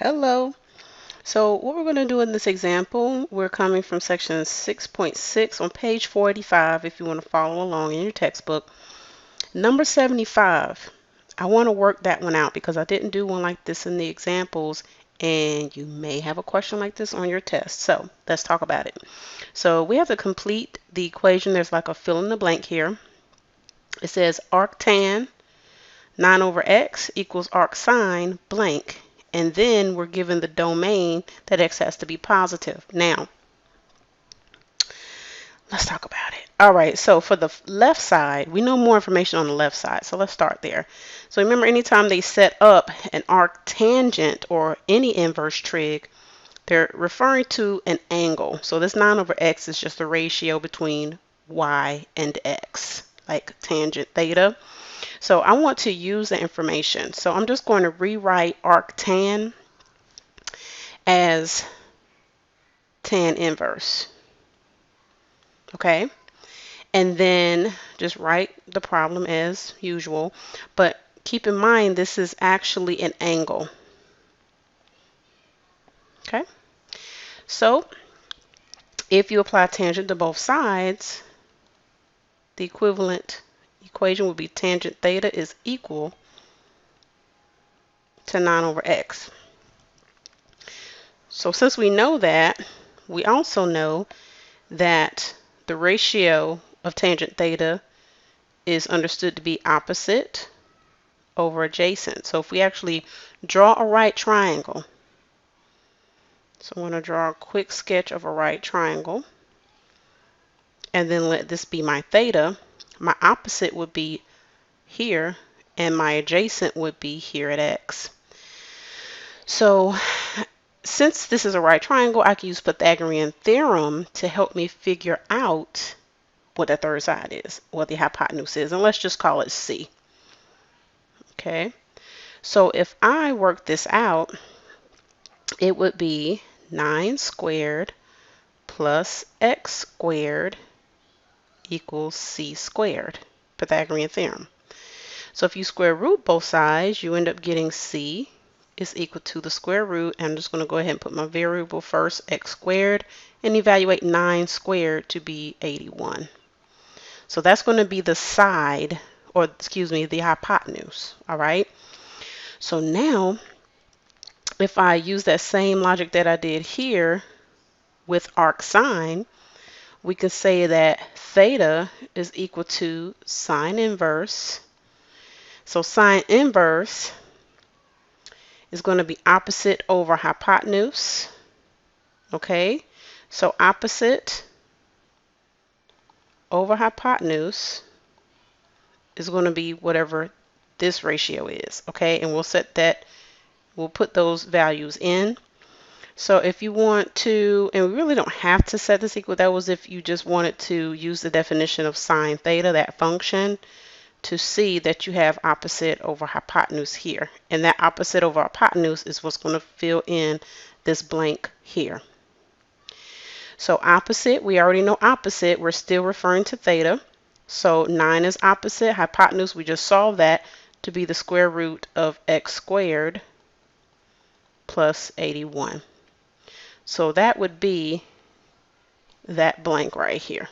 Hello. So what we're going to do in this example, we're coming from section 6.6 on page 485 if you want to follow along in your textbook. Number 75. I want to work that one out because I didn't do one like this in the examples, and you may have a question like this on your test. So let's talk about it. So we have to complete the equation. There's like a fill in the blank here. It says arctan 9 over x equals arcsin blank. And then we're given the domain that x has to be positive. Now, let's talk about it. All right, so for the left side, we know more information on the left side. So let's start there. So remember, anytime they set up an arctangent or any inverse trig, they're referring to an angle. So this 9 over x is just the ratio between y and x, like tangent theta. So I want to use the information. So I'm just going to rewrite arctan as tan inverse. Okay, and then just write the problem as usual, but keep in mind this is actually an angle. Okay, so if you apply tangent to both sides, the equivalent equation would be tangent theta is equal to 9 over x. So since we know that, we also know that the ratio of tangent theta is understood to be opposite over adjacent. So if we actually draw a right triangle, so I'm going to draw a quick sketch of a right triangle, and then let this be my theta. My opposite would be here, and my adjacent would be here at x. So since this is a right triangle, I can use Pythagorean theorem to help me figure out what the third side is, what the hypotenuse is, and let's just call it C. Okay, so if I work this out, it would be 9 squared plus x squared equals c squared, Pythagorean theorem. So if you square root both sides, you end up getting c is equal to the square root. I'm just going to go ahead and put my variable first, x squared, and evaluate 9 squared to be 81. So that's going to be the side, or excuse me, the hypotenuse. All right. So now, if I use that same logic that I did here with arcsin, we can say that theta is equal to sine inverse. So sine inverse is going to be opposite over hypotenuse. Okay, so opposite over hypotenuse is going to be whatever this ratio is. Okay, and we'll set that, we'll put those values in. So if you want to, and we really don't have to set this equal, that was if you just wanted to use the definition of sine theta, that function, to see that you have opposite over hypotenuse here. And that opposite over hypotenuse is what's going to fill in this blank here. So opposite, we already know opposite, we're still referring to theta. So 9 is opposite, hypotenuse, we just solved that to be the square root of x squared plus 81. So that would be that blank right here.